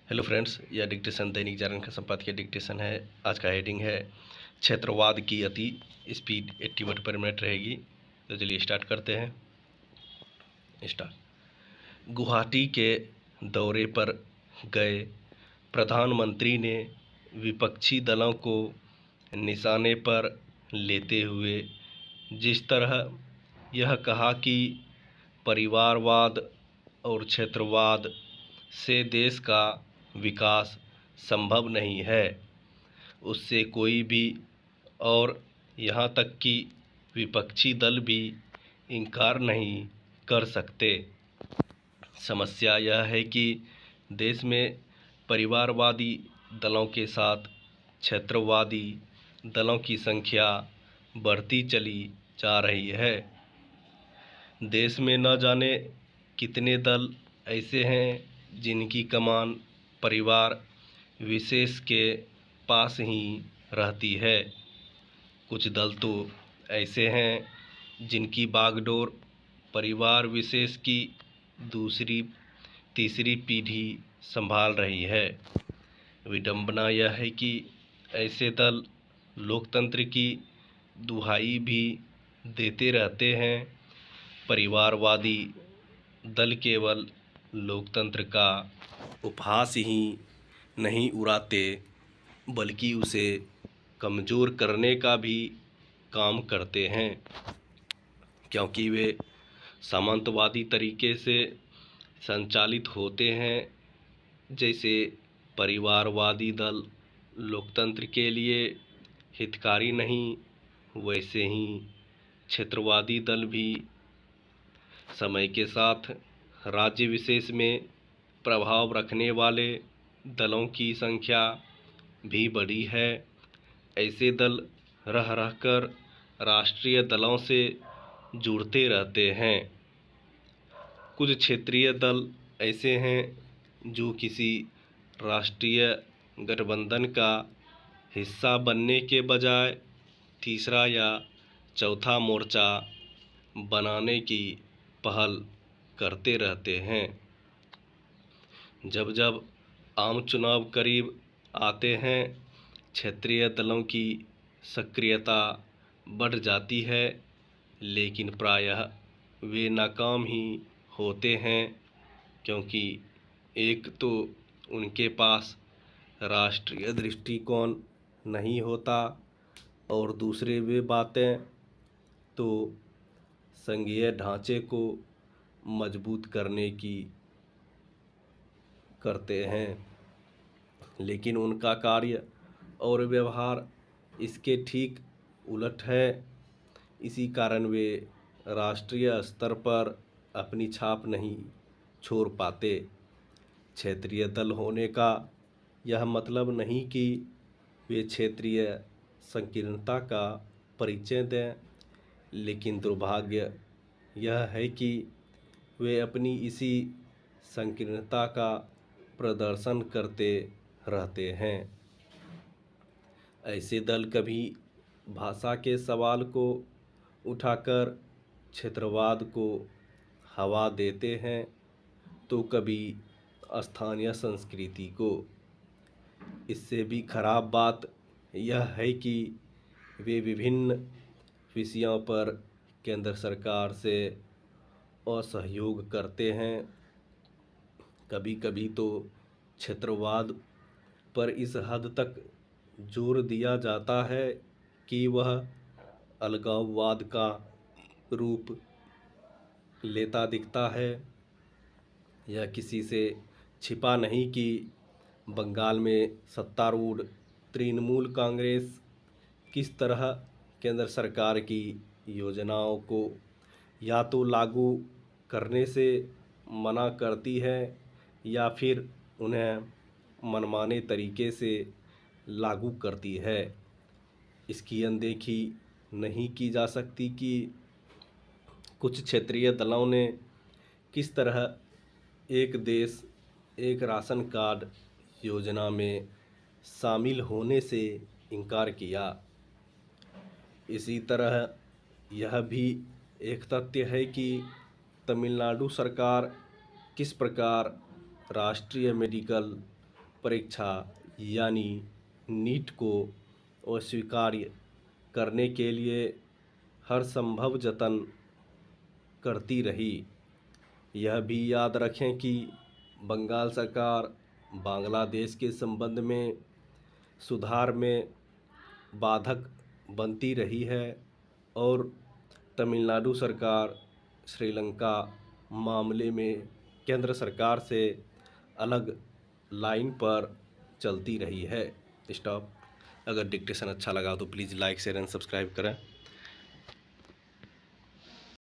Hello friends, यह dictation Dainik Jagran का संपादकीय डिक्टेशन है। आज का हेडिंग है क्षेत्रवाद की अति स्पीड 80 वर्ड पर मिनट रहेगी। तो चलिए स्टार्ट करते हैं। गुवाहाटी के दौरे पर गए प्रधानमंत्री ने विपक्षी दलों को निशाने पर लेते हुए जिस तरह यह कहा कि परिवारवाद और क्षेत्रवाद से देश का विकास संभव नहीं है, उससे कोई भी और यहाँ तक कि विपक्षी दल भी इनकार नहीं कर सकते। समस्या यह है कि देश में परिवारवादी दलों के साथ क्षेत्रवादी दलों की संख्या बढ़ती चली जा रही है। देश में न जाने कितने दल ऐसे हैं जिनकी कमान परिवार विशेष के पास ही रहती है। कुछ दल तो ऐसे हैं जिनकी बागडोर परिवार विशेष की दूसरी तीसरी पीढ़ी संभाल रही है। विडंबना यह है कि ऐसे दल लोकतंत्र की दुहाई भी देते रहते हैं। परिवारवादी दल केवल लोकतंत्र का उपहास ही नहीं उड़ाते, बल्कि उसे कमज़ोर करने का भी काम करते हैं, क्योंकि वे सामंतवादी तरीके से संचालित होते हैं। जैसे परिवारवादी दल लोकतंत्र के लिए हितकारी नहीं, वैसे ही क्षेत्रवादी दल भी समय के साथ राज्य विशेष में प्रभाव रखने वाले दलों की संख्या भी बढ़ी है। ऐसे दल रह रहकर राष्ट्रीय दलों से जुड़ते रहते हैं। कुछ क्षेत्रीय दल ऐसे हैं जो किसी राष्ट्रीय गठबंधन का हिस्सा बनने के बजाय तीसरा या चौथा मोर्चा बनाने की पहल करते रहते हैं। जब जब आम चुनाव करीब आते हैं, क्षेत्रीय दलों की सक्रियता बढ़ जाती है, लेकिन प्रायः वे नाकाम ही होते हैं, क्योंकि एक तो उनके पास राष्ट्रीय दृष्टिकोण नहीं होता और दूसरे वे बातें तो संघीय ढांचे को मजबूत करने की करते हैं, लेकिन उनका कार्य और व्यवहार इसके ठीक उलट है। इसी कारण वे राष्ट्रीय स्तर पर अपनी छाप नहीं छोड़ पाते। क्षेत्रीय दल होने का यह मतलब नहीं कि वे क्षेत्रीय संकीर्णता का परिचय दें, लेकिन दुर्भाग्य यह है कि वे अपनी इसी संकीर्णता का प्रदर्शन करते रहते हैं। ऐसे दल कभी भाषा के सवाल को उठाकर क्षेत्रवाद को हवा देते हैं, तो कभी स्थानीय संस्कृति को। इससे भी खराब बात यह है कि वे विभिन्न विषयों पर केंद्र सरकार से असहयोग करते हैं। कभी कभी तो क्षेत्रवाद पर इस हद तक जोर दिया जाता है कि वह अलगाववाद का रूप लेता दिखता है। यह किसी से छिपा नहीं कि बंगाल में सत्तारूढ़ तृणमूल कांग्रेस किस तरह केंद्र सरकार की योजनाओं को या तो लागू करने से मना करती है या फिर उन्हें मनमाने तरीके से लागू करती है। इसकी अनदेखी नहीं की जा सकती कि कुछ क्षेत्रीय दलों ने किस तरह एक देश एक राशन कार्ड योजना में शामिल होने से इनकार किया। इसी तरह यह भी एक तथ्य है कि तमिलनाडु सरकार किस प्रकार राष्ट्रीय मेडिकल परीक्षा यानी नीट को अस्वीकार्य करने के लिए हर संभव जतन करती रही। यह भी याद रखें कि बंगाल सरकार बांग्लादेश के संबंध में सुधार में बाधक बनती रही है और तमिलनाडु सरकार श्रीलंका मामले में केंद्र सरकार से अलग लाइन पर चलती रही है। स्टॉप। अगर डिक्टेशन अच्छा लगा तो please like share and subscribe करें।